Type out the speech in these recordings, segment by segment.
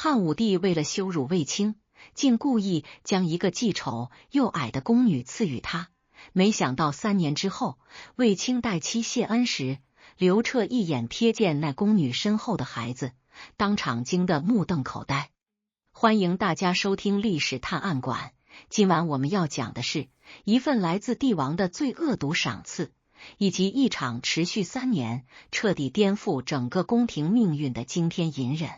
汉武帝为了羞辱卫青，竟故意将一个既丑又矮的宫女赐予他。没想到3年之后，卫青待妻谢恩时，刘彻一眼瞥见那宫女身后的孩子，当场惊得目瞪口呆。欢迎大家收听历史探案馆，今晚我们要讲的是一份来自帝王的最恶毒赏赐，以及一场持续3年、彻底颠覆整个宫廷命运的惊天隐忍。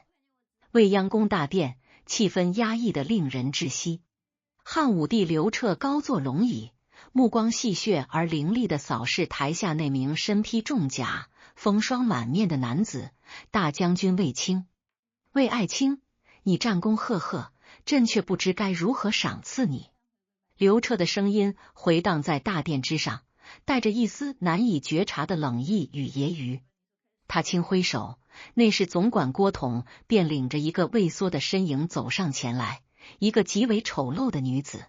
未央宫大殿，气氛压抑得令人窒息。汉武帝刘彻高坐龙椅，目光戏谑而凌厉地扫视台下那名身披重甲、风霜满面的男子——大将军卫青。卫爱卿，你战功赫赫，朕却不知该如何赏赐你。刘彻的声音回荡在大殿之上，带着一丝难以觉察的冷意与揶揄。他轻挥手，内侍总管郭统便领着一个畏缩的身影走上前来，一个极为丑陋的女子。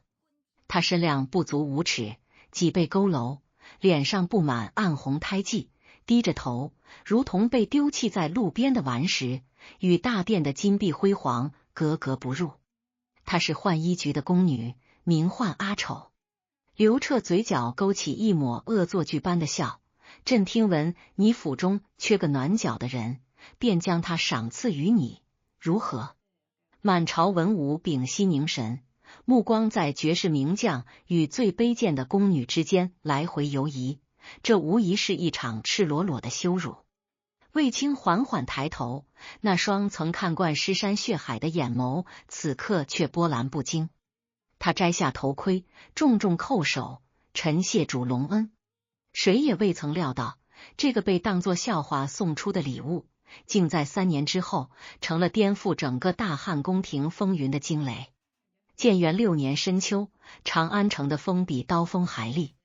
她身量不足5尺，脊背佝偻，脸上布满暗红胎记，低着头，如同被丢弃在路边的顽石，与大殿的金碧辉煌格格不入。她是浣衣局的宫女，名唤阿丑。刘彻嘴角勾起一抹恶作剧般的笑，朕听闻你府中缺个暖脚的人，便将他赏赐于你，如何？满朝文武屏息凝神，目光在绝世名将与最卑贱的宫女之间来回游移，这无疑是一场赤裸裸的羞辱。卫青缓缓抬头，那双曾看惯尸山血海的眼眸此刻却波澜不惊。他摘下头盔，重重叩首，臣谢主隆恩。谁也未曾料到，这个被当作笑话送出的礼物，竟在3年之后成了颠覆整个大汉宫廷风云的惊雷。建元6年深秋，长安城的风比刀锋还厉。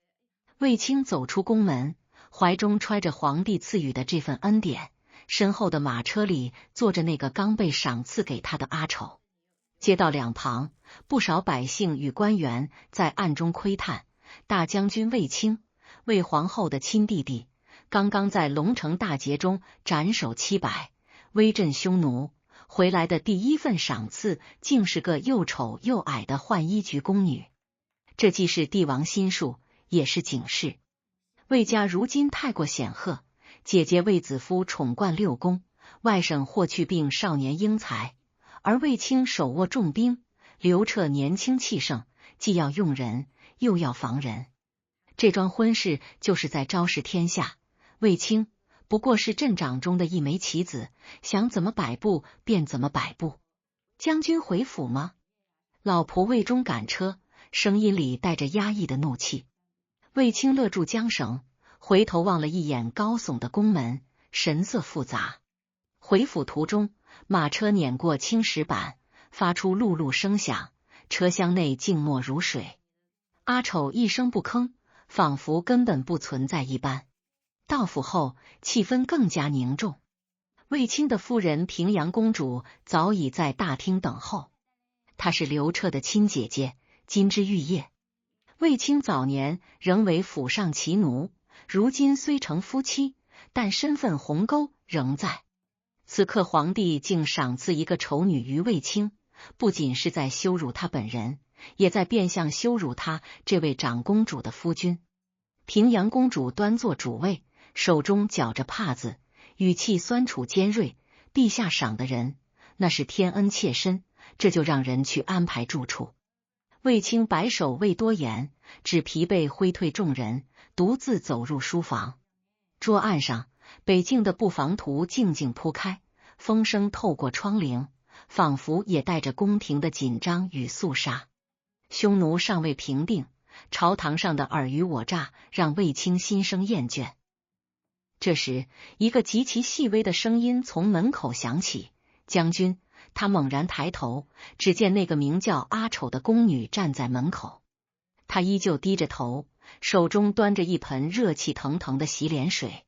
卫青走出宫门，怀中揣着皇帝赐予的这份恩典，身后的马车里坐着那个刚被赏赐给他的阿丑。街道两旁，不少百姓与官员在暗中窥探，大将军卫青，卫皇后的亲弟弟，刚刚在龙城大捷中斩首700，威震匈奴，回来的第一份赏赐竟是个又丑又矮的浣衣局宫女。这既是帝王心术，也是警示。卫家如今太过显赫，姐姐卫子夫宠冠6宫，外甥霍去病少年英才，而卫青手握重兵，刘彻年轻气盛，既要用人，又要防人。这桩婚事就是在昭示天下，卫青不过是镇长中的一枚棋子，想怎么摆布便怎么摆布。将军回府吗？老仆卫中赶车，声音里带着压抑的怒气。卫青勒住缰绳，回头望了一眼高耸的宫门，神色复杂。回府途中，马车碾过青石板，发出辘辘声响，车厢内静默如水。阿丑一声不吭，仿佛根本不存在一般。到府后，气氛更加凝重。卫青的夫人平阳公主早已在大厅等候，她是刘彻的亲姐姐金枝玉叶。卫青早年仍为府上骑奴，如今虽成夫妻，但身份鸿沟仍在。此刻皇帝竟赏赐一个丑女于卫青，不仅是在羞辱她本人，也在变相羞辱她这位长公主的夫君。平阳公主端坐主位，手中绞着帕子，语气酸楚尖锐：陛下赏的人，那是天恩切身，这就让人去安排住处。卫青摆手未多言，只疲惫挥退众人，独自走入书房。桌案上，北境的布防图静静铺开，风声透过窗棂，仿佛也带着宫廷的紧张与肃杀。匈奴尚未平定，朝堂上的尔虞我诈让卫青心生厌倦。这时，一个极其细微的声音从门口响起：将军。他猛然抬头，只见那个名叫阿丑的宫女站在门口。她依旧低着头，手中端着一盆热气腾腾的洗脸水。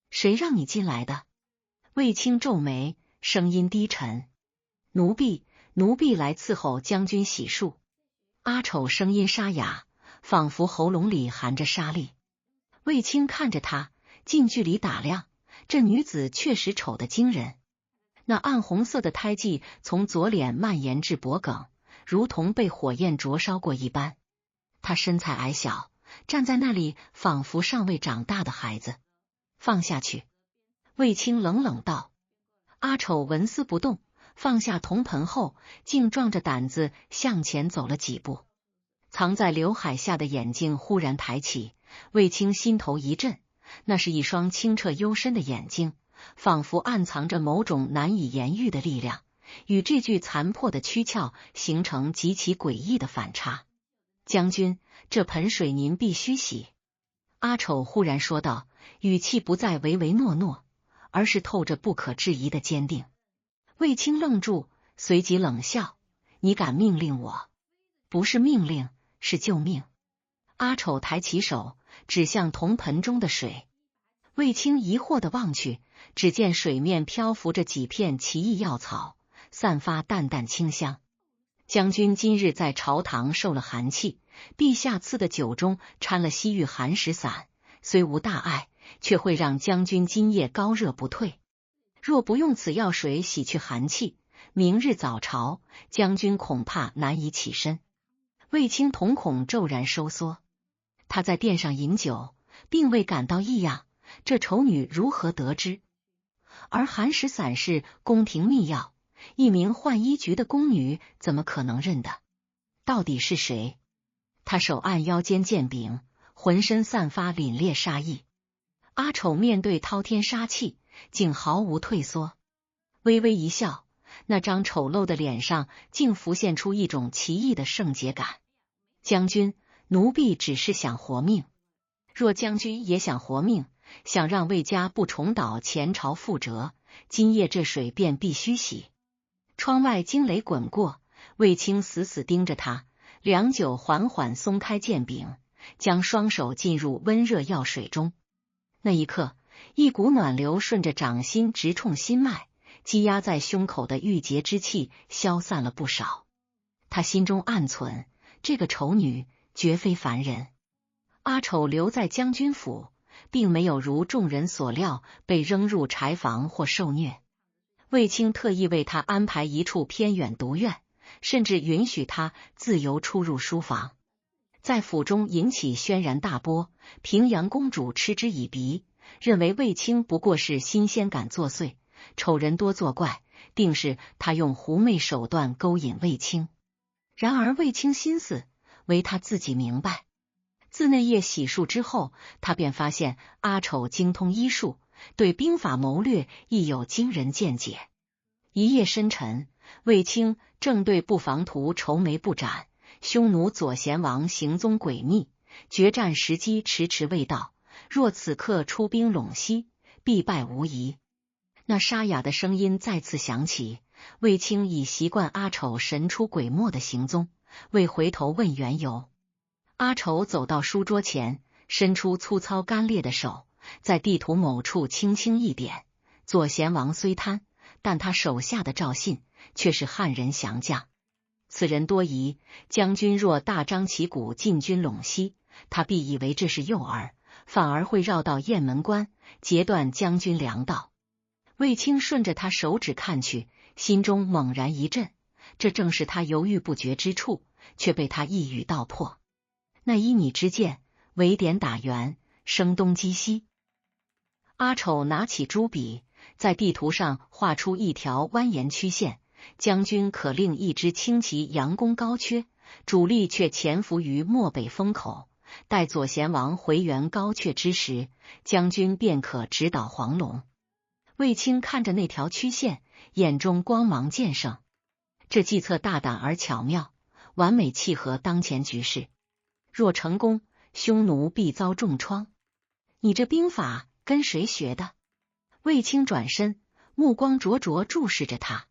谁让你进来的？卫青皱眉，声音低沉：奴婢来伺候将军洗漱。阿丑声音沙哑，仿佛喉咙里含着沙粒。卫青看着他，近距离打量，这女子确实丑得惊人。那暗红色的胎记从左脸蔓延至脖颈，如同被火焰灼烧过一般。他身材矮小，站在那里仿佛尚未长大的孩子。放下去，卫青冷冷道。阿丑纹丝不动，放下铜盆后，竟壮着胆子向前走了几步。藏在刘海下的眼睛忽然抬起，卫青心头一震，那是一双清澈幽深的眼睛，仿佛暗藏着某种难以言喻的力量，与这具残破的躯壳形成极其诡异的反差。将军，这盆水您必须洗。阿丑忽然说道，语气不再唯唯诺诺，而是透着不可置疑的坚定。卫青愣住，随即冷笑，你敢命令我？不是命令，是救命。阿丑抬起手，指向铜盆中的水。卫青疑惑地望去，只见水面漂浮着几片奇异药草，散发淡淡清香。将军今日在朝堂受了寒气，陛下赐的酒中掺了西域寒食散，虽无大碍，却会让将军今夜高热不退。若不用此药水洗去寒气，明日早朝，将军恐怕难以起身。卫青瞳孔骤然收缩，他在殿上饮酒，并未感到异样，这丑女如何得知？而寒食散是宫廷秘药，一名浣衣局的宫女怎么可能认得？到底是谁？他手按腰间剑柄，浑身散发凛冽杀意。阿丑面对滔天杀气，竟毫无退缩，微微一笑，那张丑陋的脸上竟浮现出一种奇异的圣洁感。将军，奴婢只是想活命，若将军也想活命，想让卫家不重蹈前朝覆辙，今夜这水便必须洗。窗外惊雷滚过，卫青死死盯着他，良久缓缓松开剑柄，将双手浸入温热药水中。那一刻，一股暖流顺着掌心直冲心脉，积压在胸口的郁结之气消散了不少。他心中暗忖，这个丑女绝非凡人。阿丑留在将军府，并没有如众人所料被扔入柴房或受虐。卫青特意为他安排一处偏远独院，甚至允许他自由出入书房，在府中引起轩然大波。平阳公主嗤之以鼻，认为卫青不过是新鲜感作祟，丑人多作怪，定是他用狐媚手段勾引卫青。然而卫青心思，唯他自己明白。自那夜洗漱之后，他便发现阿丑精通医术，对兵法谋略亦有惊人见解。一夜深沉，卫青正对布防图愁眉不展，匈奴左贤王行踪诡秘，决战时机迟迟未到，若此刻出兵陇西，必败无疑。那沙哑的声音再次响起，卫青已习惯阿丑神出鬼没的行踪，未回头问缘由。阿丑走到书桌前，伸出粗糙干裂的手，在地图某处轻轻一点。左贤王虽贪，但他手下的赵信却是汉人降将，此人多疑。将军若大张旗鼓进军陇西，他必以为这是诱饵，反而会绕到雁门关，截断将军粮道。卫青顺着他手指看去，心中猛然一震，这正是他犹豫不决之处，却被他一语道破。那依你之见，围点打援，声东击西。阿丑拿起朱笔，在地图上画出一条蜿蜒曲线，将军可令一支轻骑佯攻高阙，主力却潜伏于漠北风口，待左贤王回援高阙之时，将军便可直捣黄龙。卫青看着那条曲线，眼中光芒渐盛，这计策大胆而巧妙，完美契合当前局势。若成功，匈奴必遭重创。你这兵法跟谁学的？卫青转身，目光灼灼注视着他。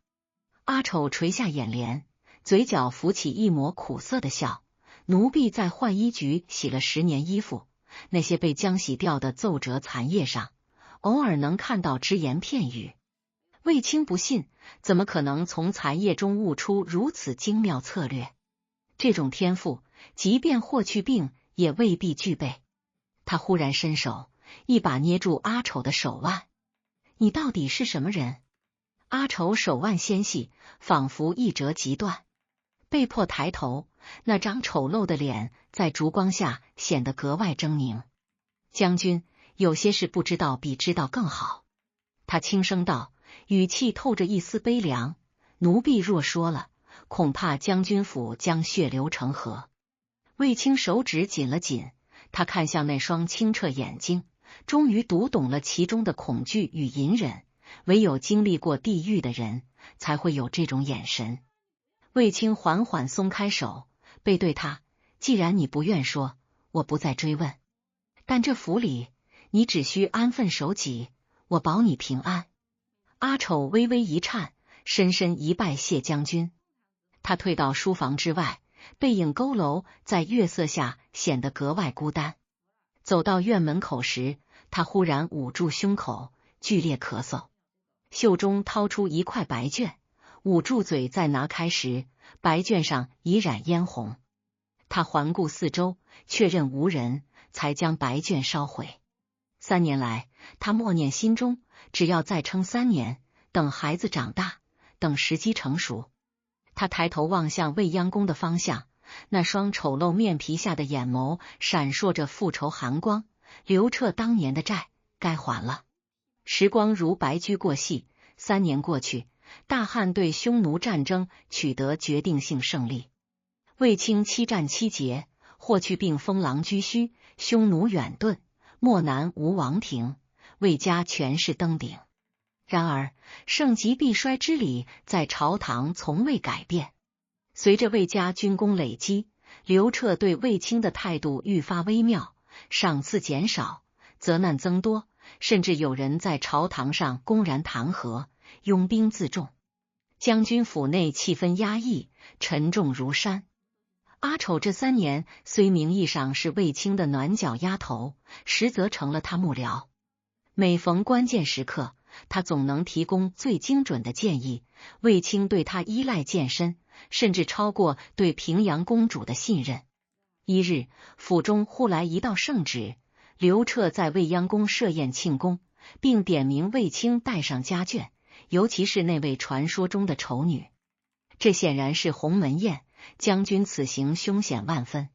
阿丑垂下眼帘，嘴角浮起一抹苦涩的笑。奴婢在浣衣局洗了10年衣服，那些被浆洗掉的奏折残页上，偶尔能看到只言片语。卫青不信，怎么可能从残页中悟出如此精妙策略？这种天赋，即便霍去病也未必具备。他忽然伸手，一把捏住阿丑的手腕。你到底是什么人？阿丑手腕纤细，仿佛一折即断，被迫抬头，那张丑陋的脸在烛光下显得格外狰狞。将军，有些事不知道比知道更好。他轻声道，语气透着一丝悲凉。奴婢若说了，恐怕将军府将血流成河。卫青手指紧了紧，他看向那双清澈眼睛，终于读懂了其中的恐惧与隐忍。唯有经历过地狱的人，才会有这种眼神。卫青缓缓松开手，背对他，既然你不愿说，我不再追问。但这府里，你只需安分守己，我保你平安。阿丑微微一颤，深深一拜谢将军。他退到书房之外，背影佝偻，在月色下显得格外孤单。走到院门口时，他忽然捂住胸口，剧烈咳嗽。袖中掏出一块白绢，捂住嘴，再拿开时，白绢上已染嫣红。他环顾四周，确认无人，才将白绢烧毁。3年来，他默念心中，只要再撑3年，等孩子长大，等时机成熟。他抬头望向未央宫的方向，那双丑陋面皮下的眼眸闪烁着复仇寒光。刘彻当年的债该还了。时光如白驹过隙，3年过去，大汉对匈奴战争取得决定性胜利。卫青7战7捷，霍去病封狼居胥，匈奴远遁，漠南无王庭，魏家权势登顶。然而，盛极必衰之理在朝堂从未改变。随着魏家军功累积，刘彻对卫青的态度愈发微妙，赏赐减少，责难增多，甚至有人在朝堂上公然弹劾，拥兵自重。将军府内气氛压抑，沉重如山。阿丑这3年虽名义上是卫青的暖脚丫头，实则成了他幕僚。每逢关键时刻，他总能提供最精准的建议，卫青对他依赖渐深，甚至超过对平阳公主的信任。一日，府中忽来一道圣旨，刘彻在未央宫设宴庆功，并点名卫青带上家眷，尤其是那位传说中的丑女。这显然是鸿门宴，将军此行凶险万分。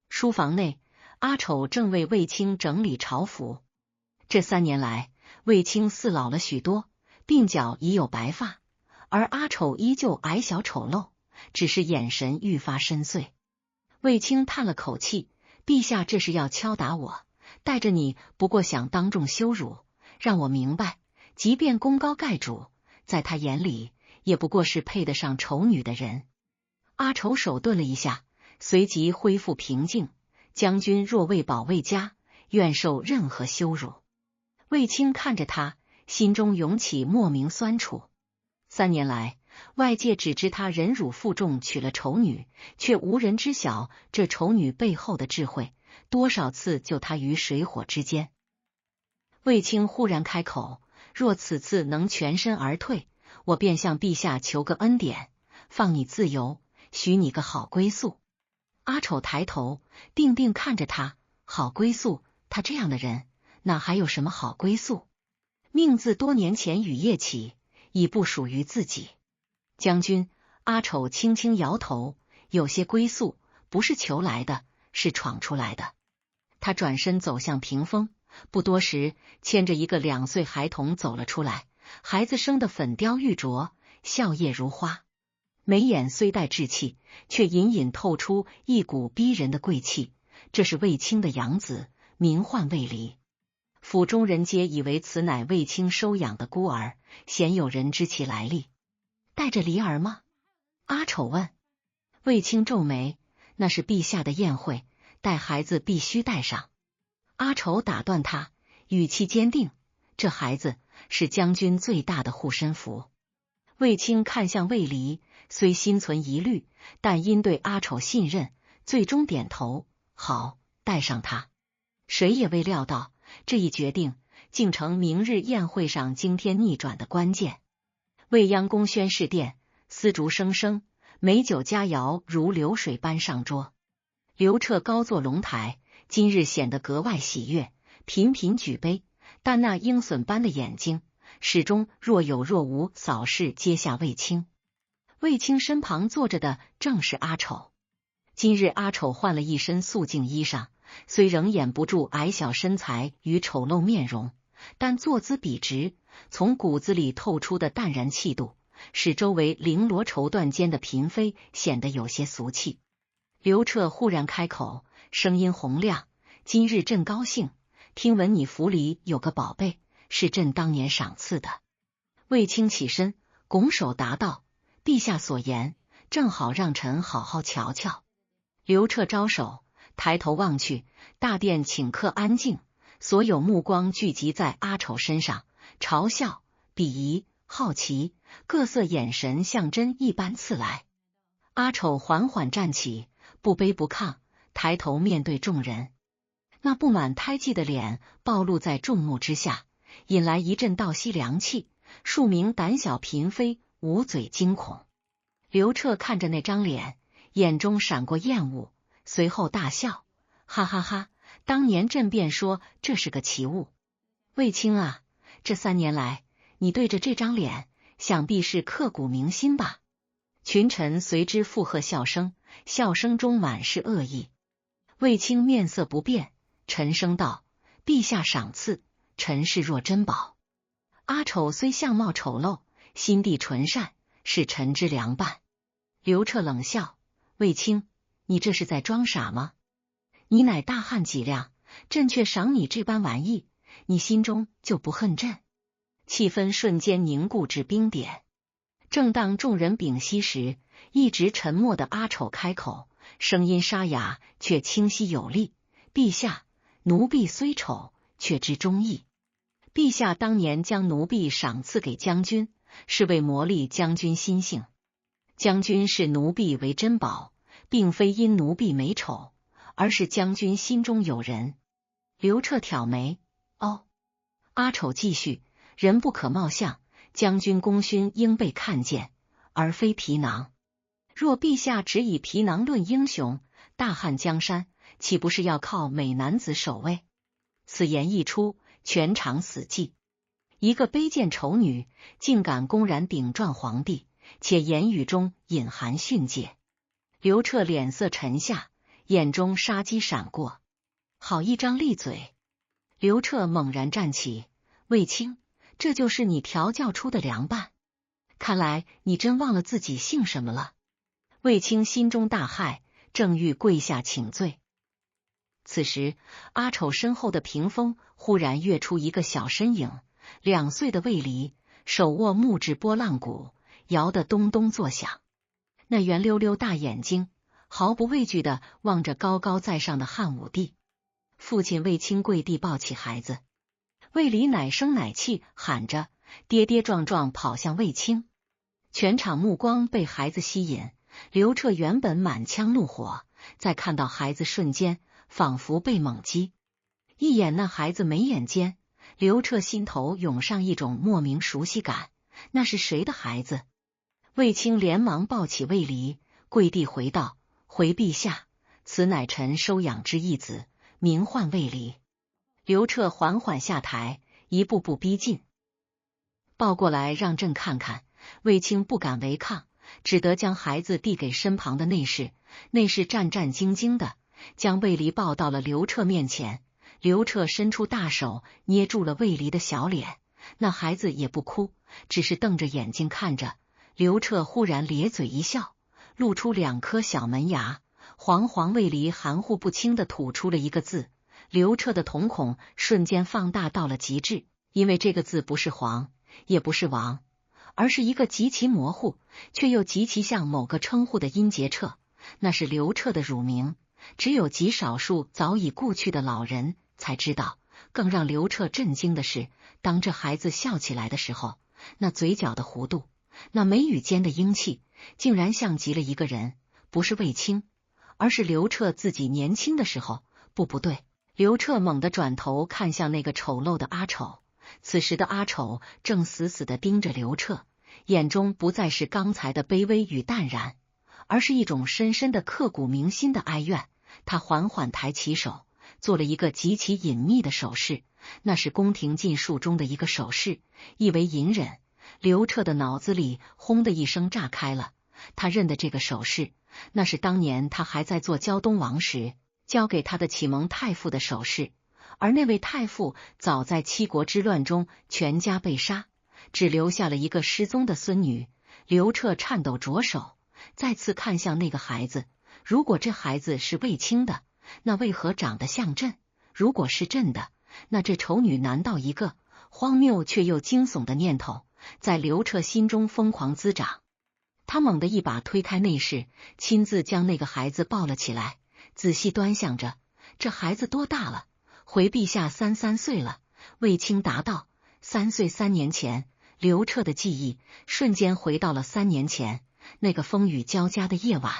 书房内，阿丑正为卫青整理朝服。这3年来，卫青似老了许多，鬓角已有白发，而阿丑依旧矮小丑陋，只是眼神愈发深邃。卫青叹了口气，陛下这是要敲打我，带着你不过想当众羞辱，让我明白，即便功高盖主，在他眼里也不过是配得上丑女的人。阿丑手顿了一下，随即恢复平静。将军若为保卫家，愿受任何羞辱。卫青看着他，心中涌起莫名酸楚。3年来，外界只知他忍辱负重娶了丑女，却无人知晓这丑女背后的智慧，多少次救他于水火之间。卫青忽然开口，若此次能全身而退，我便向陛下求个恩典，放你自由，许你个好归宿。阿丑抬头定定看着他，好归宿，他这样的人哪还有什么好归宿？命自多年前雨夜起，已不属于自己。将军，阿丑轻轻摇头，有些归宿不是求来的，是闯出来的。他转身走向屏风，不多时，牵着一个2岁孩童走了出来。孩子生得粉雕玉琢，笑靥如花，眉眼虽带稚气，却隐隐透出一股逼人的贵气。这是卫青的养子，名唤卫离。府中人皆以为此乃卫青收养的孤儿，鲜有人知其来历。带着离儿吗？阿丑问。卫青皱眉，那是陛下的宴会，带孩子必须带上。阿丑打断他，语气坚定，这孩子是将军最大的护身符。卫青看向卫离，虽心存疑虑，但因对阿丑信任，最终点头，好，带上他。谁也未料到，这一决定竟成明日宴会上惊天逆转的关键。未央宫宣室殿，丝竹声声，美酒佳肴如流水般上桌。刘彻高坐龙台，今日显得格外喜悦，频频举杯，但那鹰隼般的眼睛始终若有若无扫视阶下卫青。卫青身旁坐着的正是阿丑。今日阿丑换了一身素净衣裳，虽仍掩不住矮小身材与丑陋面容，但坐姿笔直，从骨子里透出的淡然气度，使周围绫罗绸缎间的嫔妃显得有些俗气。刘彻忽然开口，声音洪亮：“今日朕高兴，听闻你府里有个宝贝，是朕当年赏赐的。”卫青起身，拱手答道：“陛下所言，正好让臣好好瞧瞧。”刘彻招手，抬头望去，大殿顷刻安静，所有目光聚集在阿丑身上，嘲笑、鄙夷、好奇，各色眼神像针一般刺来。阿丑缓缓站起，不卑不亢，抬头面对众人，那布满胎记的脸暴露在众目之下，引来一阵倒吸凉气，数名胆小嫔妃捂嘴惊恐。刘彻看着那张脸，眼中闪过厌恶，随后大笑：“哈哈哈！当年朕便说这是个奇物。卫青啊，这3年来，你对着这张脸，想必是刻骨铭心吧？”群臣随之附和笑声，笑声中满是恶意。卫青面色不变，沉声道：“陛下赏赐，臣视若珍宝。阿丑虽相貌丑陋，心地纯善，是臣之良伴。”刘彻冷笑：“卫青，你这是在装傻吗？你乃大汉脊梁，朕却赏你这般玩意，你心中就不恨朕？”气氛瞬间凝固至冰点。正当众人屏息时，一直沉默的阿丑开口，声音沙哑却清晰有力：“陛下，奴婢虽丑，却知忠义。陛下当年将奴婢赏赐给将军，是为磨砺将军心性。将军视奴婢为珍宝，并非因奴婢美丑，而是将军心中有人。”刘彻挑眉：“哦。”阿丑继续：“人不可貌相，将军功勋应被看见，而非皮囊。若陛下只以皮囊论英雄，大汉江山岂不是要靠美男子守卫？”此言一出，全场死寂。一个卑贱丑女，竟敢公然顶撞皇帝，且言语中隐含训诫。刘彻脸色沉下，眼中杀机闪过。好一张利嘴！刘彻猛然站起：“卫青，这就是你调教出的良伴？看来你真忘了自己姓什么了。”卫青心中大骇，正欲跪下请罪。此时，阿丑身后的屏风忽然跃出一个小身影，2岁的卫离，手握木质拨浪鼓，摇得咚咚作响。那圆溜溜大眼睛毫不畏惧地望着高高在上的汉武帝。父亲卫青跪地抱起孩子，卫离奶声奶气喊着，跌跌撞撞跑向卫青。全场目光被孩子吸引，刘彻原本满腔怒火，在看到孩子瞬间仿佛被猛击。一眼那孩子眉眼间，刘彻心头涌上一种莫名熟悉感，那是谁的孩子？卫青连忙抱起卫离，跪地回道：“回陛下，此乃臣收养之义子，名唤卫离。”刘彻缓缓下台，一步步逼近：“抱过来让朕看看。”卫青不敢违抗，只得将孩子递给身旁的内侍。内侍战战兢兢的将卫离抱到了刘彻面前。刘彻伸出大手捏住了卫离的小脸，那孩子也不哭，只是瞪着眼睛看着。刘彻忽然咧嘴一笑，露出2颗小门牙。黄卫离含糊不清的吐出了一个字。刘彻的瞳孔瞬间放大到了极致，因为这个字不是黄，也不是王，而是一个极其模糊却又极其像某个称呼的音节彻，那是刘彻的乳名，只有极少数早已故去的老人才知道。更让刘彻震惊的是，当这孩子笑起来的时候，那嘴角的弧度，那眉宇间的英气，竟然像极了一个人，不是卫青，而是刘彻自己年轻的时候。不对！刘彻猛地转头看向那个丑陋的阿丑，此时的阿丑正死死地盯着刘彻，眼中不再是刚才的卑微与淡然，而是一种深深的刻骨铭心的哀怨。他缓缓抬起手，做了一个极其隐秘的手势，那是宫廷禁术中的一个手势，意为隐忍。刘彻的脑子里轰的一声炸开了，他认得这个手势，那是当年他还在做胶东王时交给他的启蒙太傅的手势，而那位太傅早在七国之乱中全家被杀，只留下了一个失踪的孙女。刘彻颤抖着手，再次看向那个孩子，如果这孩子是卫青的，那为何长得像朕？如果是朕的，那这丑女难道一个？荒谬却又惊悚的念头在刘彻心中疯狂滋长。他猛地一把推开内侍，亲自将那个孩子抱了起来，仔细端详着。这孩子多大了？回陛下3岁了。卫青答道：3岁。3年前。刘彻的记忆瞬间回到了3年前那个风雨交加的夜晚。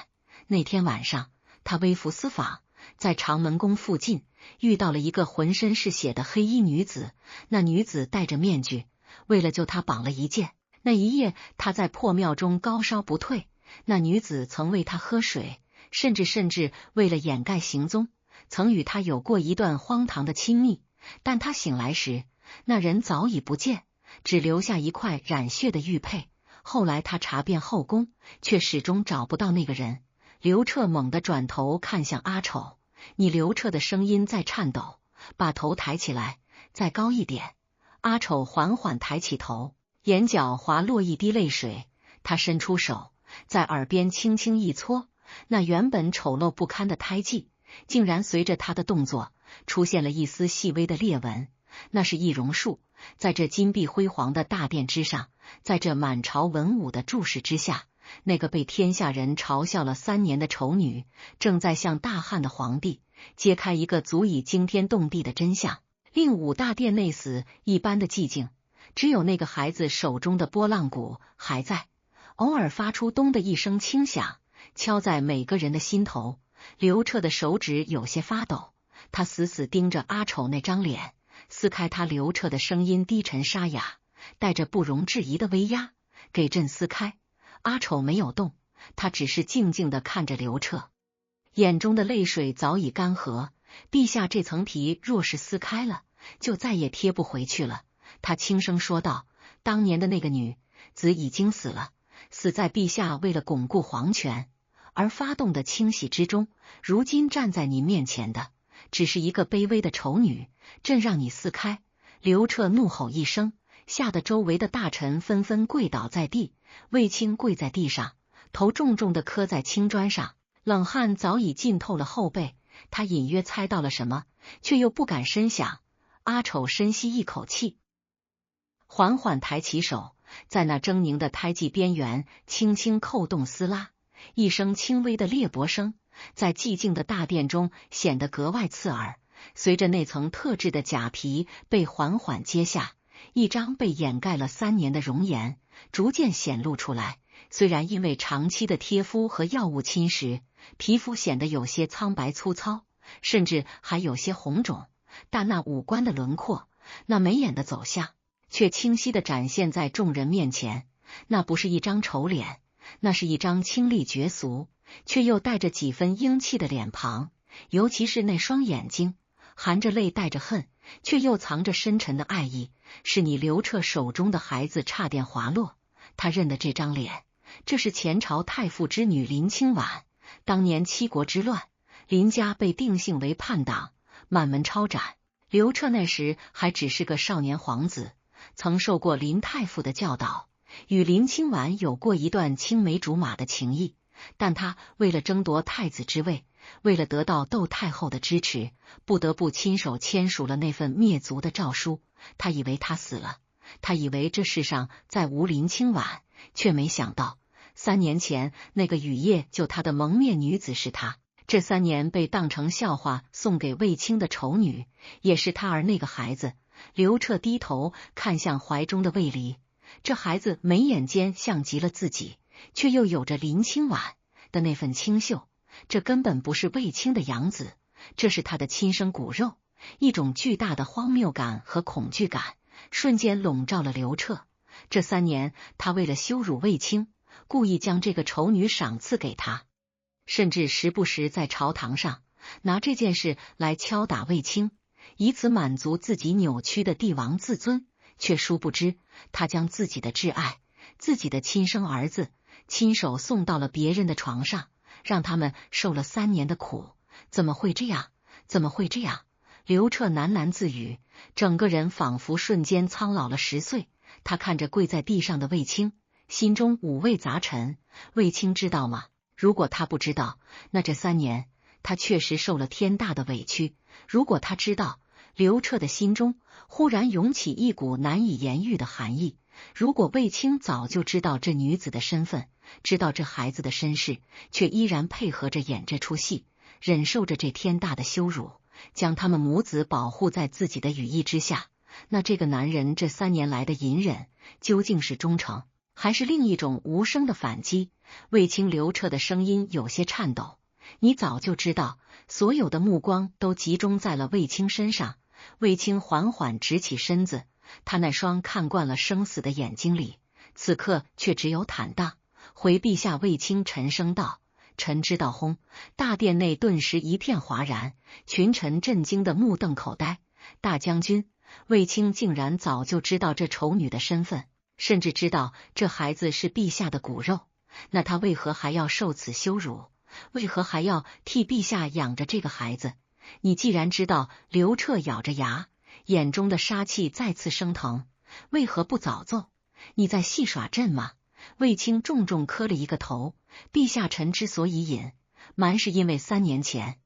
那天晚上，他微服私访，在长门宫附近遇到了一个浑身是血的黑衣女子。那女子戴着面具，为了救他绑了一箭。那一夜，他在破庙中高烧不退。那女子曾喂他喝水，甚至为了掩盖行踪，曾与他有过一段荒唐的亲密。但他醒来时，那人早已不见，只留下一块染血的玉佩。后来他查遍后宫，却始终找不到那个人。刘彻猛地转头看向阿丑，你刘彻的声音在颤抖，把头抬起来，再高一点。阿丑缓缓抬起头，眼角滑落一滴泪水，他伸出手，在耳边轻轻一搓，那原本丑陋不堪的胎记，竟然随着他的动作出现了一丝细微的裂纹。那是易容术，在这金碧辉煌的大殿之上，在这满朝文武的注视之下，那个被天下人嘲笑了3年的丑女，正在向大汉的皇帝揭开一个足以惊天动地的真相，令五大殿内死一般的寂静。只有那个孩子手中的拨浪鼓还在，偶尔发出咚的一声轻响，敲在每个人的心头。刘彻的手指有些发抖，他死死盯着阿丑那张脸，撕开他。刘彻的声音低沉沙哑，带着不容置疑的威压，给朕撕开。阿丑没有动，他只是静静地看着刘彻，眼中的泪水早已干涸。陛下，这层皮若是撕开了，就再也贴不回去了。他轻声说道，当年的那个女子已经死了，死在陛下为了巩固皇权而发动的清洗之中，如今站在你面前的只是一个卑微的丑女，朕让你撕开。刘彻怒吼一声，吓得周围的大臣纷纷跪倒在地。卫青跪在地上，头重重地磕在青砖上，冷汗早已浸透了后背。他隐约猜到了什么，却又不敢深想。阿丑深吸一口气，缓缓抬起手，在那狰狞的胎记边缘轻轻扣动撕拉，一声轻微的裂帛声在寂静的大殿中显得格外刺耳。随着那层特制的假皮被缓缓揭下，一张被掩盖了3年的容颜逐渐显露出来。虽然因为长期的贴敷和药物侵蚀，皮肤显得有些苍白粗糙，甚至还有些红肿，但那五官的轮廓，那眉眼的走向，却清晰地展现在众人面前。那不是一张丑脸，那是一张清丽绝俗却又带着几分英气的脸庞，尤其是那双眼睛，含着泪带着恨，却又藏着深沉的爱意。是你刘彻手中的孩子差点滑落，他认得这张脸，这是前朝太傅之女林清婉。当年七国之乱，林家被定性为叛党，满门抄斩。刘彻那时还只是个少年皇子，曾受过林太傅的教导，与林清婉有过一段青梅竹马的情谊。但他为了争夺太子之位，为了得到窦太后的支持，不得不亲手签署了那份灭族的诏书。他以为他死了，他以为这世上再无林清婉，却没想到3年前那个雨夜救他的蒙面女子是他，这3年被当成笑话送给卫青的丑女也是他。而那个孩子，刘彻低头看向怀中的卫离，这孩子眉眼间像极了自己，却又有着林清婉的那份清秀。这根本不是卫青的养子，这是他的亲生骨肉。一种巨大的荒谬感和恐惧感瞬间笼罩了刘彻。这3年，他为了羞辱卫青，故意将这个丑女赏赐给他，甚至时不时在朝堂上拿这件事来敲打卫青，以此满足自己扭曲的帝王自尊，却殊不知他将自己的挚爱、自己的亲生儿子亲手送到了别人的床上，让他们受了3年的苦。怎么会这样？怎么会这样？刘彻喃喃自语，整个人仿佛瞬间苍老了10岁。他看着跪在地上的卫青，心中五味杂陈。卫青知道吗？如果他不知道，那这3年他确实受了天大的委屈。如果他知道，刘彻的心中忽然涌起一股难以言喻的寒意。如果卫青早就知道这女子的身份，知道这孩子的身世，却依然配合着演这出戏，忍受着这天大的羞辱，将他们母子保护在自己的羽翼之下，那这个男人这3年来的隐忍，究竟是忠诚，还是另一种无声的反击？卫青刘彻的声音有些颤抖。你早就知道。所有的目光都集中在了卫青身上。卫青缓缓直起身子，他那双看惯了生死的眼睛里，此刻却只有坦荡。回陛下。卫青沉声道。臣知道。轰！大殿内顿时一片哗然，群臣震惊的目瞪口呆。大将军，卫青竟然早就知道这丑女的身份，甚至知道这孩子是陛下的骨肉，那他为何还要受此羞辱？为何还要替陛下养着这个孩子？你既然知道，刘彻咬着牙，眼中的杀气再次升腾，为何不早奏？你在戏耍朕吗？卫青重重磕了一个头。陛下，臣之所以隐瞒，是因为3年前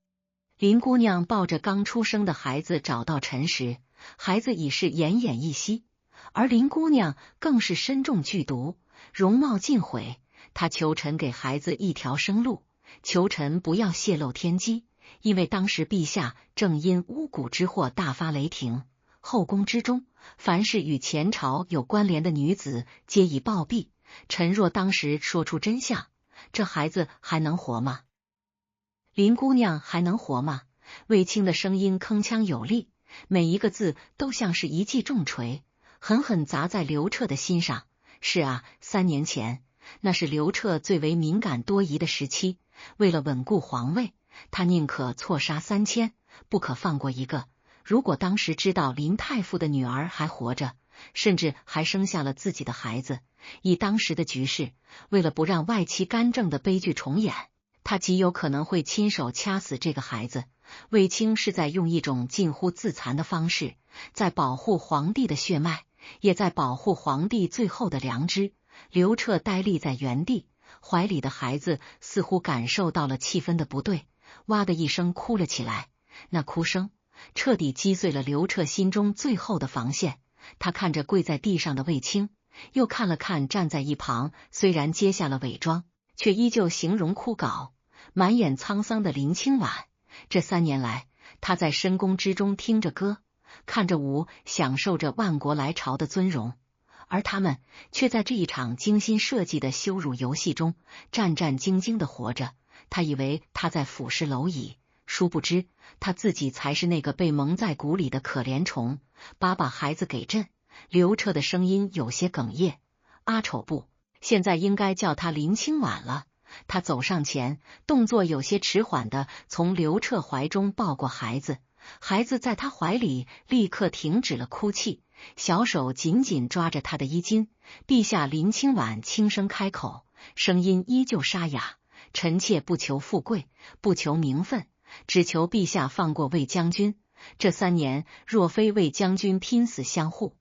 林姑娘抱着刚出生的孩子找到臣时，孩子已是奄奄一息，而林姑娘更是身中剧毒，容貌尽毁。她求臣给孩子一条生路，求臣不要泄露天机，因为当时陛下正因巫蛊之祸大发雷霆，后宫之中凡是与前朝有关联的女子皆已暴毙。臣若当时说出真相，这孩子还能活吗？林姑娘还能活吗？卫青的声音铿锵有力，每一个字都像是一记重锤，狠狠砸在刘彻的心上。是啊，3年前，那是刘彻最为敏感多疑的时期，为了稳固皇位，他宁可错杀3000，不可放过一个。如果当时知道林太傅的女儿还活着，甚至还生下了自己的孩子，以当时的局势，为了不让外戚干政的悲剧重演，他极有可能会亲手掐死这个孩子。卫青是在用一种近乎自残的方式，在保护皇帝的血脉，也在保护皇帝最后的良知。刘彻呆立在原地，怀里的孩子似乎感受到了气氛的不对，哇的一声哭了起来。那哭声彻底击碎了刘彻心中最后的防线。他看着跪在地上的卫青，又看了看站在一旁虽然揭下了伪装，却依旧形容枯槁、满眼沧桑的林清婉。这3年来，他在深宫之中听着歌，看着舞，享受着万国来朝的尊荣，而他们却在这一场精心设计的羞辱游戏中战战兢兢地活着。他以为他在俯视蝼蚁，殊不知他自己才是那个被蒙在鼓里的可怜虫。把孩子给朕。刘彻的声音有些哽咽。阿丑不，现在应该叫他林清婉了。他走上前，动作有些迟缓的从刘彻怀中抱过孩子，孩子在他怀里立刻停止了哭泣，小手紧紧抓着他的衣襟。陛下。林清婉轻声开口，声音依旧沙哑。臣妾不求富贵，不求名分，只求陛下放过卫将军。这3年若非卫将军拼死相护，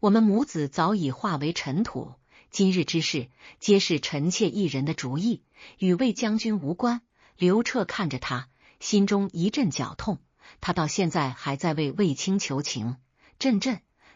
我们母子早已化为尘土。今日之事皆是臣妾一人的主意，与卫将军无关。刘彻看着他，心中一阵绞痛。他到现在还在为卫青求情。朕。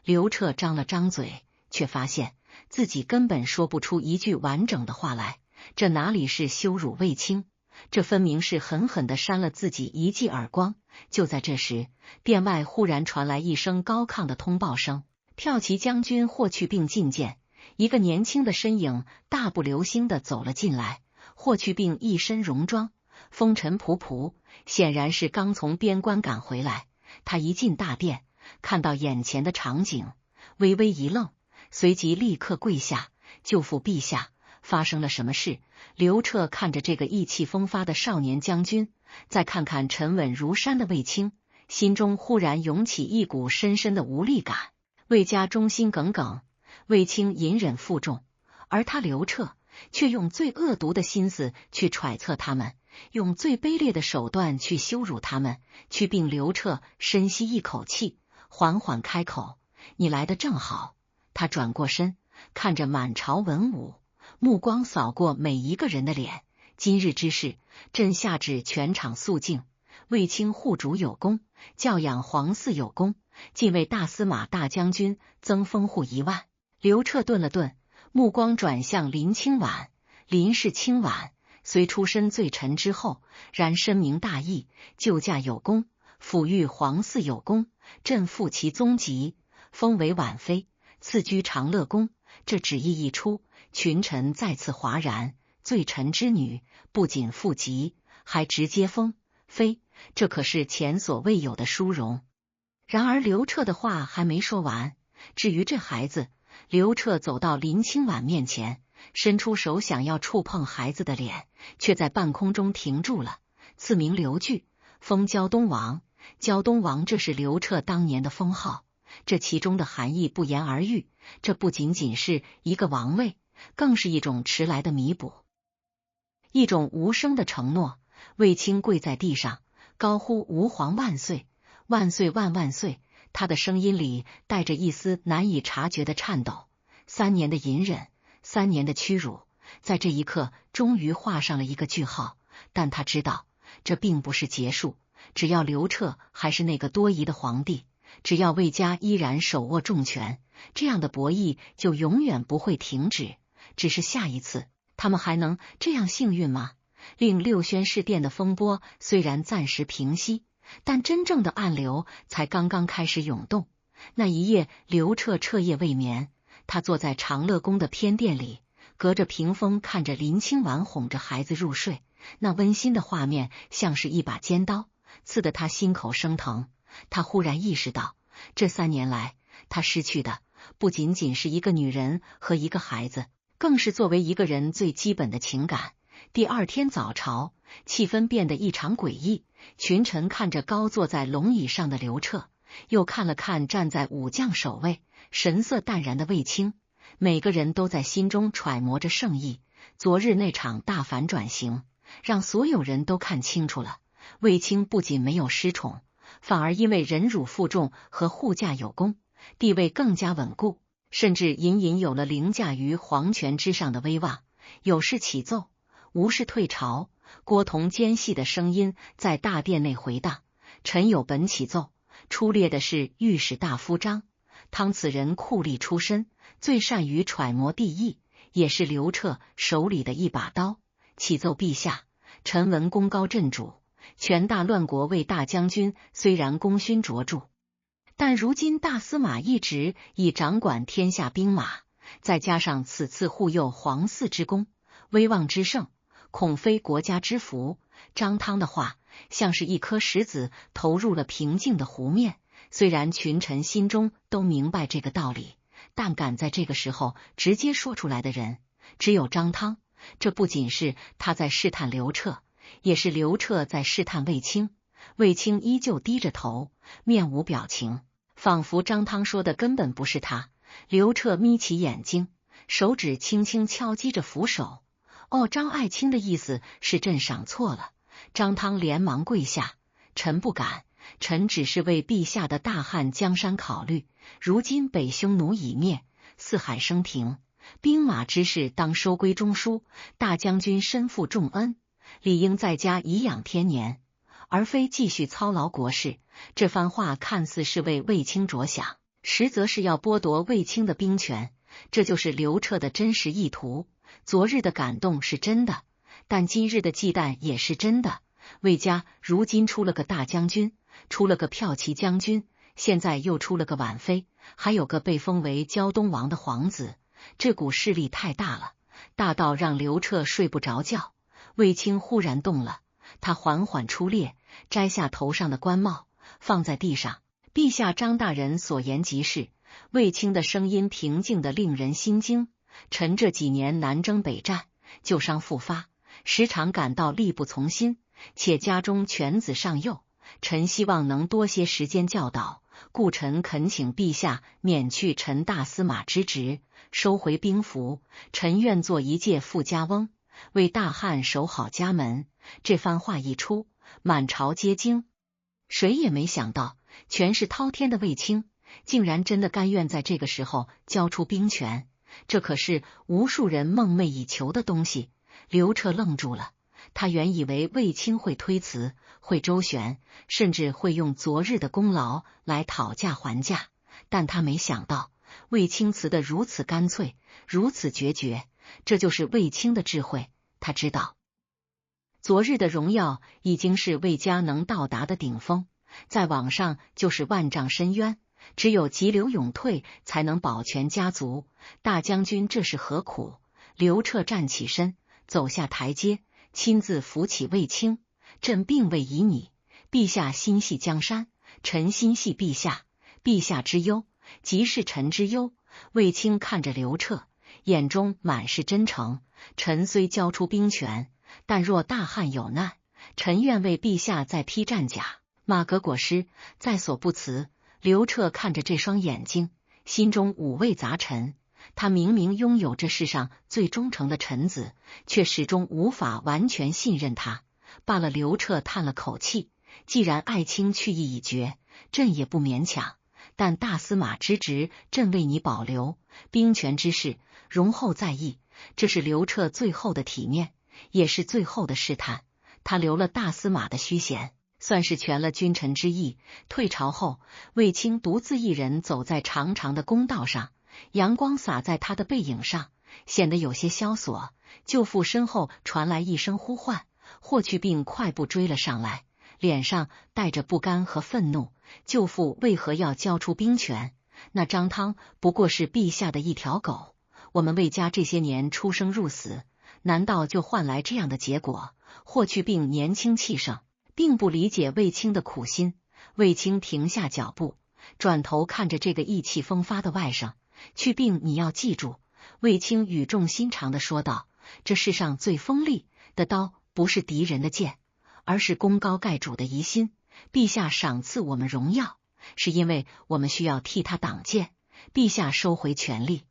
刘彻张了张嘴，却发现自己根本说不出一句完整的话来。这哪里是羞辱卫青，这分明是狠狠地扇了自己一记耳光。就在这时，殿外忽然传来一声高亢的通报声：骠骑将军霍去病觐见。一个年轻的身影大步流星地走了进来。霍去病一身戎装，风尘仆仆，显然是刚从边关赶回来。他一进大殿，看到眼前的场景，微微一愣，随即立刻跪下：救父陛下，发生了什么事？刘彻看着这个意气风发的少年将军，再看看沉稳如山的卫青，心中忽然涌起一股深深的无力感。魏家忠心耿耿，卫青隐忍负重，而他刘彻却用最恶毒的心思去揣测他们，用最卑劣的手段去羞辱他们。去病刘彻深吸一口气，缓缓开口：“你来得正好。”他转过身，看着满朝文武，目光扫过每一个人的脸。今日之事，朕下旨全场肃静。卫青护主有功，教养皇嗣有功，进为大司马大将军，增封户1万。刘彻顿了顿，目光转向林清婉。林氏清婉虽出身罪臣之后，然深明大义，救驾有功，抚育皇嗣有功，朕复其宗籍，封为婉妃，赐居长乐宫。这旨意一出，群臣再次哗然。罪臣之女不仅复籍，还直接封妃，这可是前所未有的殊荣。然而刘彻的话还没说完，至于这孩子，刘彻走到林清婉面前，伸出手想要触碰孩子的脸，却在半空中停住了。赐名刘据，封胶东王。胶东王，这是刘彻当年的封号，这其中的含义不言而喻。这不仅仅是一个王位，更是一种迟来的弥补，一种无声的承诺。卫青跪在地上，高呼吾皇万岁，万岁万万岁。他的声音里带着一丝难以察觉的颤抖。3年的隐忍，3年的屈辱，在这一刻终于画上了一个句号。但他知道，这并不是结束。只要刘彻还是那个多疑的皇帝，只要魏家依然手握重权，这样的博弈就永远不会停止。只是下一次，他们还能这样幸运吗？令六宣事变的风波虽然暂时平息，但真正的暗流才刚刚开始涌动。那一夜，刘彻彻夜未眠，他坐在长乐宫的偏殿里，隔着屏风看着林清婉哄着孩子入睡。那温馨的画面像是一把尖刀，刺得他心口生疼。他忽然意识到，这3年来，他失去的不仅仅是一个女人和一个孩子，更是作为一个人最基本的情感。第2天早朝，气氛变得异常诡异。群臣看着高坐在龙椅上的刘彻，又看了看站在武将首位、神色淡然的卫青，每个人都在心中揣摩着圣意。昨日那场大反转型，让所有人都看清楚了，卫青不仅没有失宠，反而因为忍辱负重和护驾有功，地位更加稳固，甚至隐隐有了凌驾于皇权之上的威望。有事启奏，无事退朝。郭同尖细的声音在大殿内回荡：“臣有本启奏，出列的是御史大夫张汤，此人酷吏出身，最善于揣摩地意，也是刘彻手里的一把刀。启奏陛下，臣闻功高震主，权大乱国卫大将军虽然功勋卓著，但如今大司马一职已掌管天下兵马，再加上此次护佑皇嗣之功，威望之盛，恐非国家之福。”张汤的话像是一颗石子投入了平静的湖面。虽然群臣心中都明白这个道理，但敢在这个时候直接说出来的人只有张汤。这不仅是他在试探刘彻，也是刘彻在试探卫青。卫青依旧低着头，面无表情，仿佛张汤说的根本不是他。刘彻眯起眼睛，手指轻轻敲击着扶手。哦，张爱卿的意思是朕想错了。张汤连忙跪下：“臣不敢，臣只是为陛下的大汉江山考虑。如今北匈奴已灭，四海升平，兵马之事当收归中书。大将军身负重恩，理应在家颐养天年，而非继续操劳国事。”这番话看似是为卫青着想，实则是要剥夺卫青的兵权。这就是刘彻的真实意图。昨日的感动是真的，但今日的忌惮也是真的。魏家如今出了个大将军，出了个骠骑将军，现在又出了个婉妃，还有个被封为胶东王的皇子。这股势力太大了，大到让刘彻睡不着觉。卫青忽然动了，他缓缓出列，摘下头上的官帽，放在地上。陛下张大人所言极是。卫青的声音平静得令人心惊，臣这几年南征北战，旧伤复发，时常感到力不从心，且家中犬子尚幼，臣希望能多些时间教导，故臣恳请陛下免去臣大司马之职，收回兵符，臣愿做一介富家翁，为大汉守好家门。这番话一出，满朝皆惊，谁也没想到，权势滔天的卫青，竟然真的甘愿在这个时候交出兵权，这可是无数人梦寐以求的东西。刘彻愣住了，他原以为卫青会推辞，会周旋，甚至会用昨日的功劳来讨价还价，但他没想到卫青辞得如此干脆，如此决绝，这就是卫青的智慧。他知道，昨日的荣耀已经是卫家能到达的顶峰，再往上就是万丈深渊，只有急流勇退才能保全家族。大将军这是何苦？刘彻站起身，走下台阶，亲自扶起卫青。朕并未疑你，陛下心系江山，臣心系陛下，陛下之忧即是臣之忧。卫青看着刘彻，眼中满是真诚。臣虽交出兵权，但若大汉有难，臣愿为陛下再披战甲，马革裹尸，在所不辞。刘彻看着这双眼睛，心中五味杂陈。他明明拥有这世上最忠诚的臣子，却始终无法完全信任他。罢了，刘彻叹了口气，既然爱卿去意已决，朕也不勉强，但大司马之职，朕为你保留，兵权之事，容后再议。这是刘彻最后的体面，也是最后的试探。他留了大司马的虚衔，算是全了君臣之意。退朝后，卫青独自一人走在长长的公道上，阳光洒在他的背影上，显得有些萧索。舅父身后传来一声呼唤，霍去病快步追了上来，脸上带着不甘和愤怒。舅父为何要交出兵权？那张汤不过是陛下的一条狗，我们卫家这些年出生入死，难道就换来这样的结果？霍去病年轻气盛，并不理解卫青的苦心。卫青停下脚步，转头看着这个意气风发的外甥。去病，你要记住，卫青语重心长地说道，这世上最锋利的刀，不是敌人的剑，而是功高盖主的疑心。陛下赏赐我们荣耀，是因为我们需要替他挡剑；陛下收回权力，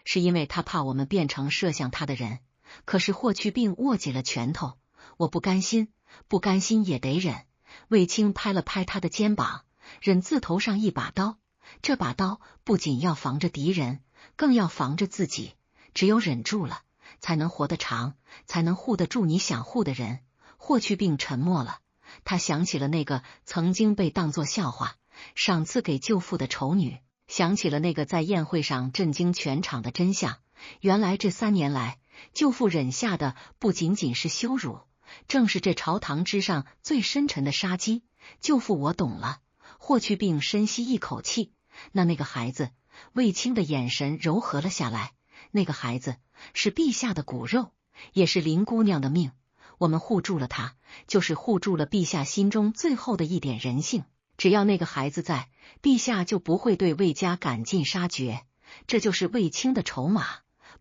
是因为他怕我们变成射向他的人。可是霍去病握紧了拳头，我不甘心，不甘心也得忍。卫青拍了拍他的肩膀，忍字头上一把刀，这把刀不仅要防着敌人，更要防着自己。只有忍住了，才能活得长，才能护得住你想护的人。霍去病沉默了，他想起了那个曾经被当作笑话赏赐给舅父的丑女，想起了那个在宴会上震惊全场的真相。原来这3年来，舅父忍下的不仅仅是羞辱，正是这朝堂之上最深沉的杀机。舅父，我懂了。霍去病深吸一口气，那个孩子，卫青的眼神柔和了下来。那个孩子是陛下的骨肉，也是林姑娘的命。我们护住了他，就是护住了陛下心中最后的一点人性。只要那个孩子在，陛下就不会对卫家赶尽杀绝。这就是卫青的筹码，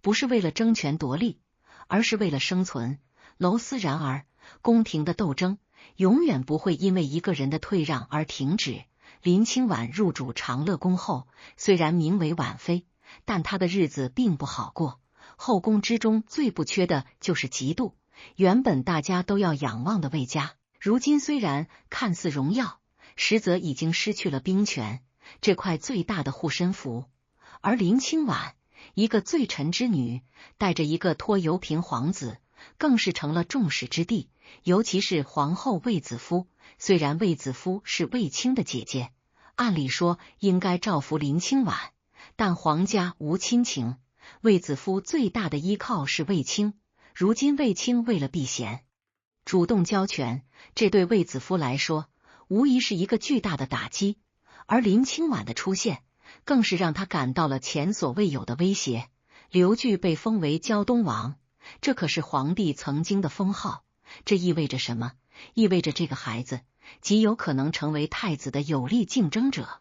不是为了争权夺利，而是为了生存。楼思然而，宫廷的斗争永远不会因为一个人的退让而停止。林清婉入主长乐宫后，虽然名为婉妃，但她的日子并不好过。后宫之中最不缺的就是嫉妒。原本大家都要仰望的卫家，如今虽然看似荣耀，实则已经失去了兵权这块最大的护身符。而林清婉，一个罪臣之女，带着一个拖油瓶皇子，更是成了众矢之的。尤其是皇后卫子夫，虽然卫子夫是卫青的姐姐，按理说应该照拂林清婉，但皇家无亲情，卫子夫最大的依靠是卫青。如今卫青为了避嫌，主动交权，这对卫子夫来说无疑是一个巨大的打击。而林清婉的出现，更是让他感到了前所未有的威胁。刘据被封为胶东王，这可是皇帝曾经的封号。这意味着什么？意味着这个孩子极有可能成为太子的有力竞争者。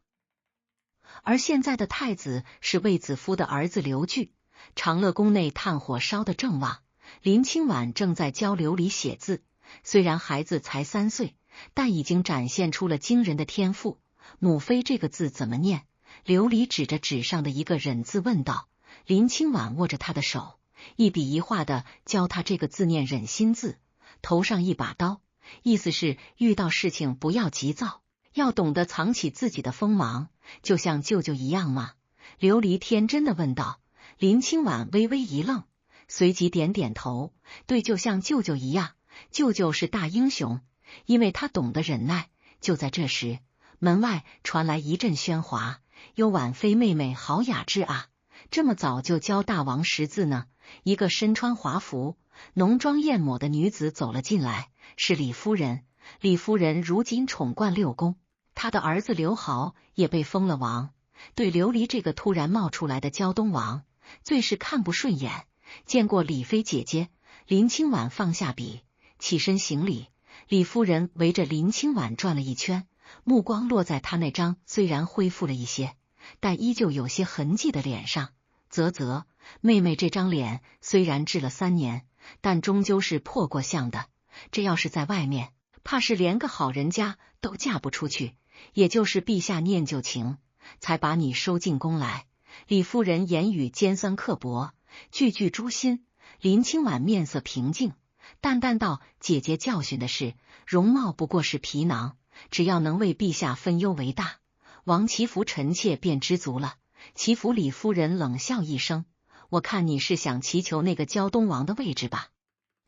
而现在的太子是卫子夫的儿子刘据，长乐宫内炭火烧得正旺，林清婉正在教琉璃写字。虽然孩子才3岁，但已经展现出了惊人的天赋。母妃这个字怎么念？琉璃指着纸上的一个忍字问道。林清婉握着他的手，一笔一画的教他这个字念忍心字，头上一把刀，意思是遇到事情不要急躁，要懂得藏起自己的锋芒，就像舅舅一样吗？琉璃天真的问道。林清婉微微一愣，随即点点头，对，就像舅舅一样，舅舅是大英雄，因为他懂得忍耐。就在这时，门外传来一阵喧哗，哟，婉妃妹妹好雅致啊，这么早就教大王识字呢？一个身穿华服、浓妆艳抹的女子走了进来，是李夫人。李夫人如今宠冠6宫，她的儿子刘豪也被封了王，对琉璃这个突然冒出来的胶东王最是看不顺眼。见过李妃姐姐，林清婉放下笔，起身行礼。李夫人围着林清婉转了一圈，目光落在她那张虽然恢复了一些，但依旧有些痕迹的脸上。啧，妹妹这张脸虽然治了3年，但终究是破过相的，这要是在外面，怕是连个好人家都嫁不出去。也就是陛下念旧情，才把你收进宫来。李夫人言语尖酸刻薄，句句诛心。林清婉面色平静，淡淡道：姐姐教训的是，容貌不过是皮囊，只要能为陛下分忧为大，王祈福臣妾便知足了。祈福李夫人冷笑一声，我看你是想祈求那个胶东王的位置吧？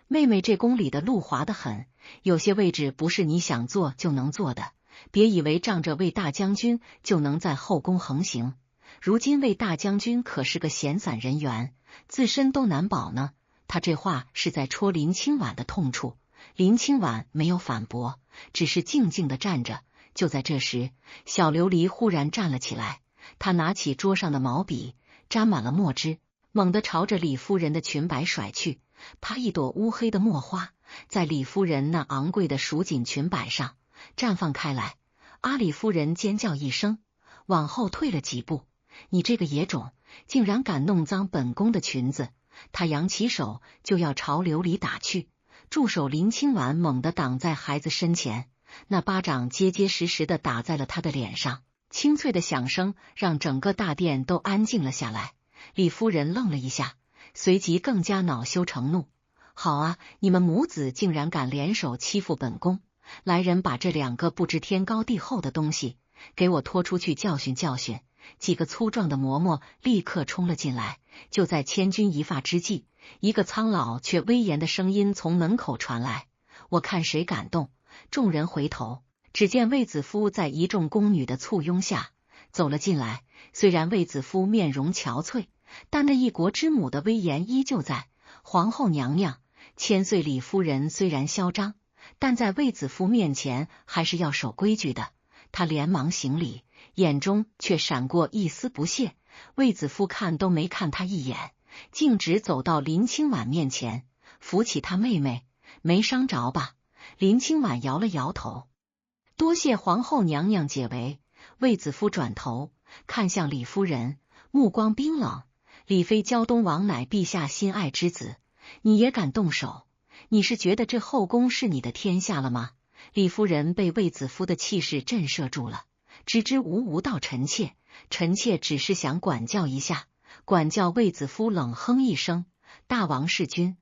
妹妹这宫里的路滑得很，有些位置不是你想做就能做的，别以为仗着魏大将军就能在后宫横行。如今魏大将军可是个闲散人员，自身都难保呢。他这话是在戳林清婉的痛处。林清婉没有反驳，只是静静的站着。就在这时，小琉璃忽然站了起来，他拿起桌上的毛笔，沾满了墨汁，猛地朝着李夫人的裙摆甩去。啪，一朵乌黑的墨花在李夫人那昂贵的蜀锦裙摆上绽放开来。阿李夫人尖叫一声，往后退了几步。你这个野种，竟然敢弄脏本宫的裙子！她扬起手就要朝琉璃打去，助手林清婉猛地挡在孩子身前，那巴掌结结实实的打在了他的脸上，清脆的响声让整个大殿都安静了下来。李夫人愣了一下，随即更加恼羞成怒。好啊，你们母子竟然敢联手欺负本宫！来人，把这2个不知天高地厚的东西给我拖出去教训教训！几个粗壮的嬷嬷立刻冲了进来。就在千钧一发之际，一个苍老却威严的声音从门口传来：我看谁敢动！众人回头，只见卫子夫在一众宫女的簇拥下走了进来。虽然卫子夫面容憔悴，但那一国之母的威严依旧在。皇后娘娘，千岁李夫人虽然嚣张，但在卫子夫面前还是要守规矩的。她连忙行礼，眼中却闪过一丝不屑。卫子夫看都没看他一眼，径直走到林清婉面前，扶起他妹妹。没伤着吧？林清婉摇了摇头。多谢皇后娘娘解围。卫子夫转头看向李夫人，目光冰冷。李妃胶东王乃陛下心爱之子，你也敢动手？你是觉得这后宫是你的天下了吗？李夫人被卫子夫的气势震慑住了，支支吾吾道：臣妾只是想管教一下。管教！卫子夫冷哼一声：大王是君，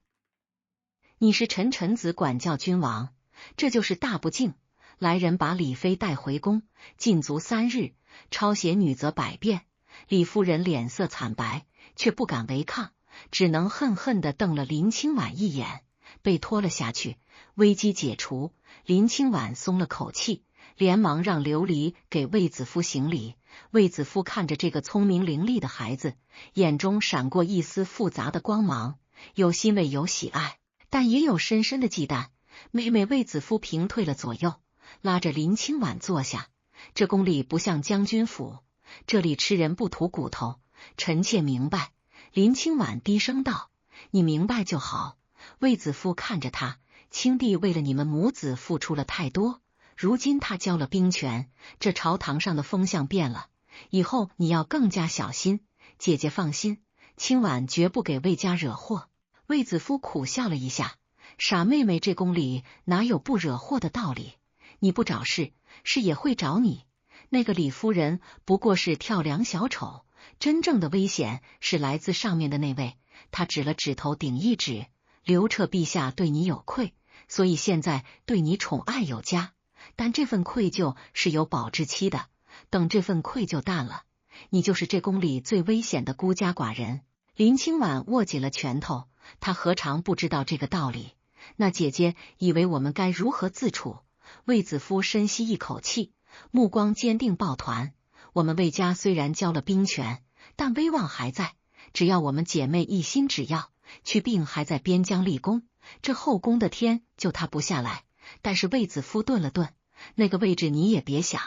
你是臣子管教君王，这就是大不敬。来人，把李妃带回宫，禁足3日，抄写女则百遍。李夫人脸色惨白，却不敢违抗，只能恨恨地瞪了林清婉一眼，被拖了下去。危机解除，林清婉松了口气，连忙让琉璃给卫子夫行礼。卫子夫看着这个聪明伶俐的孩子，眼中闪过一丝复杂的光芒，有欣慰，有喜爱，但也有深深的忌惮。妹妹卫子夫平退了左右，拉着林清婉坐下。这宫里不像将军府，这里吃人不吐骨头，臣妾明白。林清婉低声道：你明白就好。卫子夫看着他，青帝为了你们母子付出了太多，如今他交了兵权，这朝堂上的风向变了，以后你要更加小心。姐姐放心，今晚绝不给魏家惹祸。卫子夫苦笑了一下，傻妹妹，这宫里哪有不惹祸的道理？你不找事，事也会找你。那个李夫人不过是跳梁小丑，真正的危险是来自上面的那位。他指了指头顶一指，刘彻陛下对你有愧，所以现在对你宠爱有加，但这份愧疚是有保质期的，等这份愧疚淡了，你就是这宫里最危险的孤家寡人。林清婉握紧了拳头，她何尝不知道这个道理？那姐姐以为我们该如何自处？卫子夫深吸一口气，目光坚定抱团。我们魏家虽然交了兵权，但威望还在，只要我们姐妹一心只要，去病还在边疆立功，这后宫的天就塌不下来。但是卫子夫顿了顿，那个位置你也别想，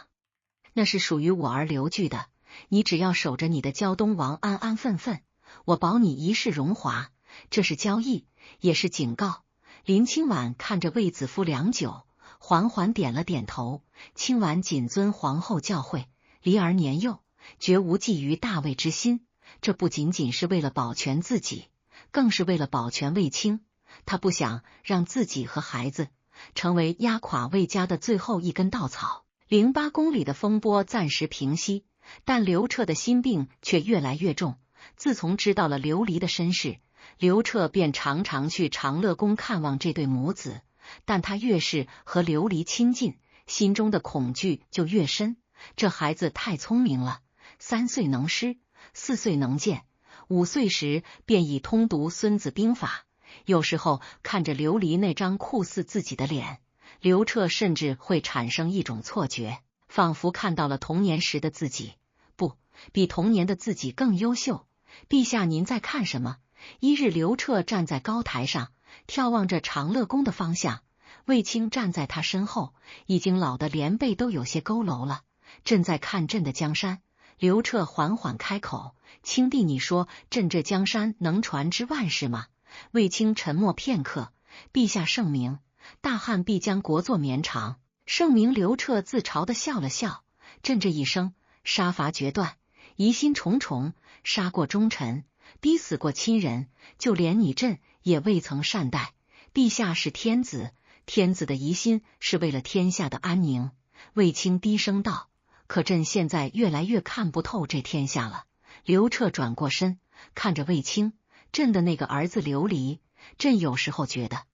那是属于我儿刘据的，你只要守着你的胶东王安安分分，我保你一世荣华。这是交易，也是警告。林清婉看着卫子夫良久，缓缓点了点头。清婉谨遵皇后教诲，离儿年幼，绝无觊觎大位之心。这不仅仅是为了保全自己，更是为了保全卫青。他不想让自己和孩子成为压垮魏家的最后一根稻草。08宫里的风波暂时平息，但刘彻的心病却越来越重。自从知道了刘离的身世，刘彻便常常去长乐宫看望这对母子，但他越是和刘离亲近，心中的恐惧就越深。这孩子太聪明了，3岁能诗，4岁能剑，5岁时便已通读《孙子兵法》。有时候看着刘离那张酷似自己的脸，刘彻甚至会产生一种错觉，仿佛看到了童年时的自己，不，比童年的自己更优秀。陛下，您在看什么？一日，刘彻站在高台上，眺望着长乐宫的方向。卫青站在他身后，已经老得连背都有些佝偻了，朕在看朕的江山。刘彻缓缓开口：青帝，你说朕这江山能传之万世吗？卫青沉默片刻：陛下圣明，大汉必将国祚绵长。圣明。刘彻自嘲地笑了笑：朕这一生杀伐决断，疑心重重，杀过忠臣，逼死过亲人，就连你朕也未曾善待。陛下是天子，天子的疑心是为了天下的安宁。卫青低声道：可朕现在越来越看不透这天下了。刘彻转过身，看着卫青：朕的那个儿子刘离，朕有时候觉得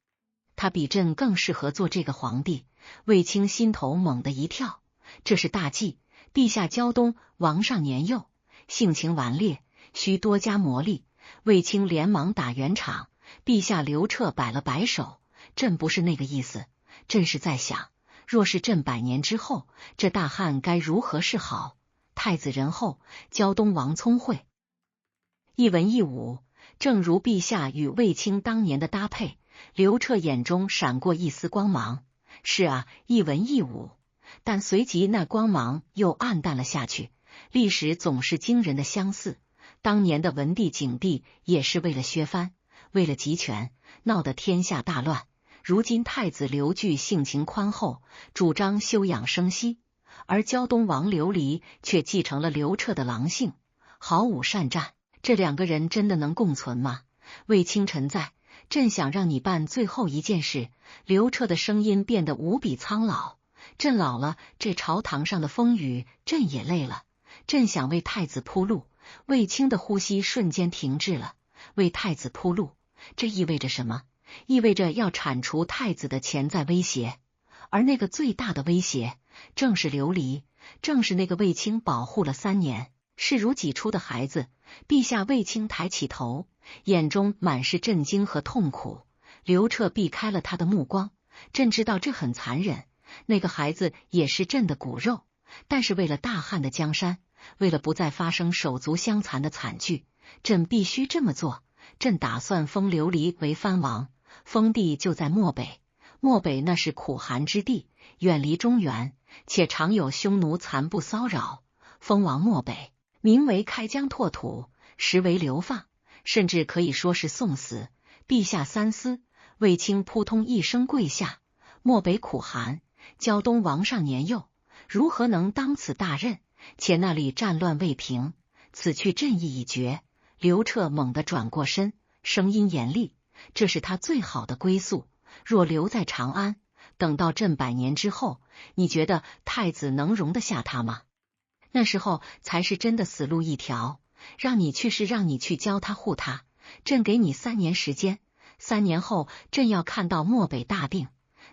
他比朕更适合做这个皇帝。卫青心头猛地一跳，这是大忌。陛下胶东王上年幼，性情顽劣，需多加磨砺。卫青连忙打圆场：陛下。刘彻摆了摆手：朕不是那个意思，朕是在想，若是朕100年之后，这大汉该如何是好？太子仁厚，胶东王聪慧，一文一武，正如陛下与卫青当年的搭配。刘彻眼中闪过一丝光芒：是啊，一文一武。但随即那光芒又暗淡了下去。历史总是惊人的相似，当年的文帝景帝也是为了削藩，为了集权，闹得天下大乱。如今太子刘据性情宽厚，主张休养生息，而胶东王刘离却继承了刘彻的狼性，好武善战。这2个人真的能共存吗？卫青臣在，朕想让你办最后一件事。刘彻的声音变得无比苍老：朕老了，这朝堂上的风雨朕也累了，朕想为太子铺路。卫青的呼吸瞬间停滞了。为太子铺路，这意味着什么？意味着要铲除太子的潜在威胁，而那个最大的威胁正是刘离，正是那个卫青保护了3年，视如己出的孩子。陛下。卫青抬起头，眼中满是震惊和痛苦。刘彻避开了他的目光：朕知道这很残忍，那个孩子也是朕的骨肉，但是为了大汉的江山，为了不再发生手足相残的惨剧，朕必须这么做。朕打算封刘离为藩王，封地就在漠北。漠北那是苦寒之地，远离中原，且常有匈奴残部骚扰。封王漠北，名为开疆拓土，实为流放，甚至可以说是送死。陛下三思。卫青扑通一声跪下：漠北苦寒，胶东王上年幼，如何能当此大任？且那里战乱未平，此去朕意已决。刘彻猛地转过身，声音严厉：“这是他最好的归宿。若留在长安，等到朕100年之后，你觉得太子能容得下他吗？那时候才是真的死路一条。让你去是让你去教他护他，朕给你3年时间，3年后朕要看到漠北大定，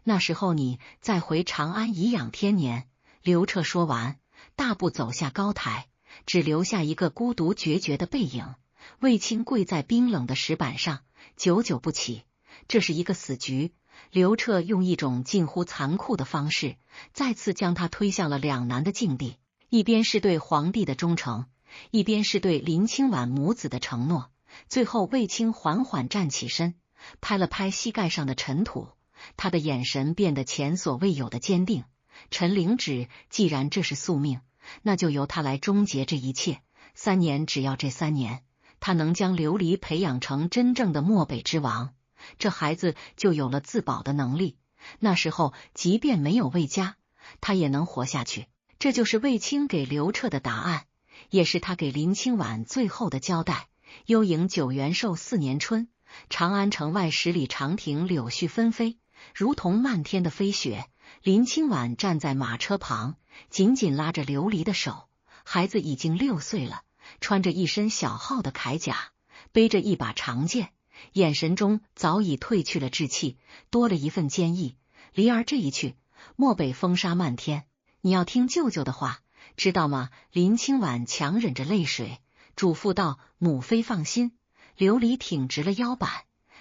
那时候你再回长安颐养天年。”刘彻说完，大步走下高台，只留下一个孤独决绝的背影。卫青跪在冰冷的石板上，久久不起。这是一个死局。刘彻用一种近乎残酷的方式，再次将他推向了两难的境地，一边是对皇帝的忠诚，一边是对林清婉母子的承诺。最后，卫青缓缓站起身，拍了拍膝盖上的尘土，他的眼神变得前所未有的坚定。陈灵芝，既然这是宿命，那就由他来终结这一切。3年，只要这3年，他能将琉璃培养成真正的漠北之王，这孩子就有了自保的能力。那时候，即便没有卫家，他也能活下去。这就是卫青给刘彻的答案，也是他给林清婉最后的交代。幽营9元寿4年春，长安城外10里长亭柳絮纷飞，如同漫天的飞雪。林清婉站在马车旁，紧紧拉着琉璃的手。孩子已经6岁了，穿着一身小号的铠甲，背着一把长剑，眼神中早已褪去了稚气，多了一份坚毅。离儿这一去，漠北风沙漫天，你要听舅舅的话，知道吗？林清婉强忍着泪水嘱咐道：“母妃放心。”琉璃挺直了腰板，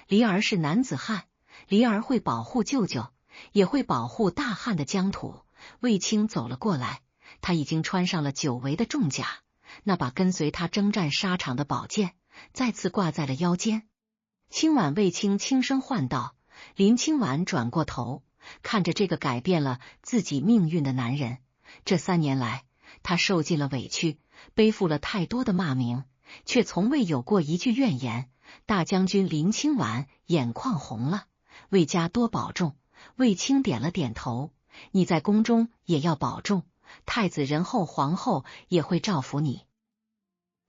离儿是男子汉，离儿会保护舅舅，也会保护大汉的疆土。卫青走了过来，他已经穿上了久违的重甲，那把跟随他征战沙场的宝剑再次挂在了腰间。清婉，卫青轻声唤道。林清婉转过头，看着这个改变了自己命运的男人。这3年来，他受尽了委屈，背负了太多的骂名，却从未有过一句怨言。大将军林清婉眼眶红了：“卫家多保重。”卫青点了点头：“你在宫中也要保重，太子仁后皇后也会照拂你。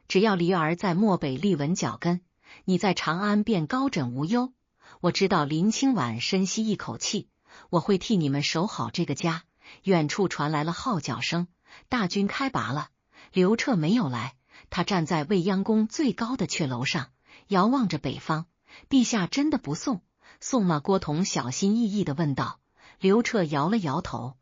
只要离儿在漠北立稳脚跟，你在长安便高枕无忧。我知道。”林清婉深吸一口气：“我会替你们守好这个家。”远处传来了号角声，大军开拔了。刘彻没有来，他站在未央宫最高的阙楼上，遥望着北方。“陛下真的不送？”“送吗？”郭同小心翼翼地问道。刘彻摇了摇头：“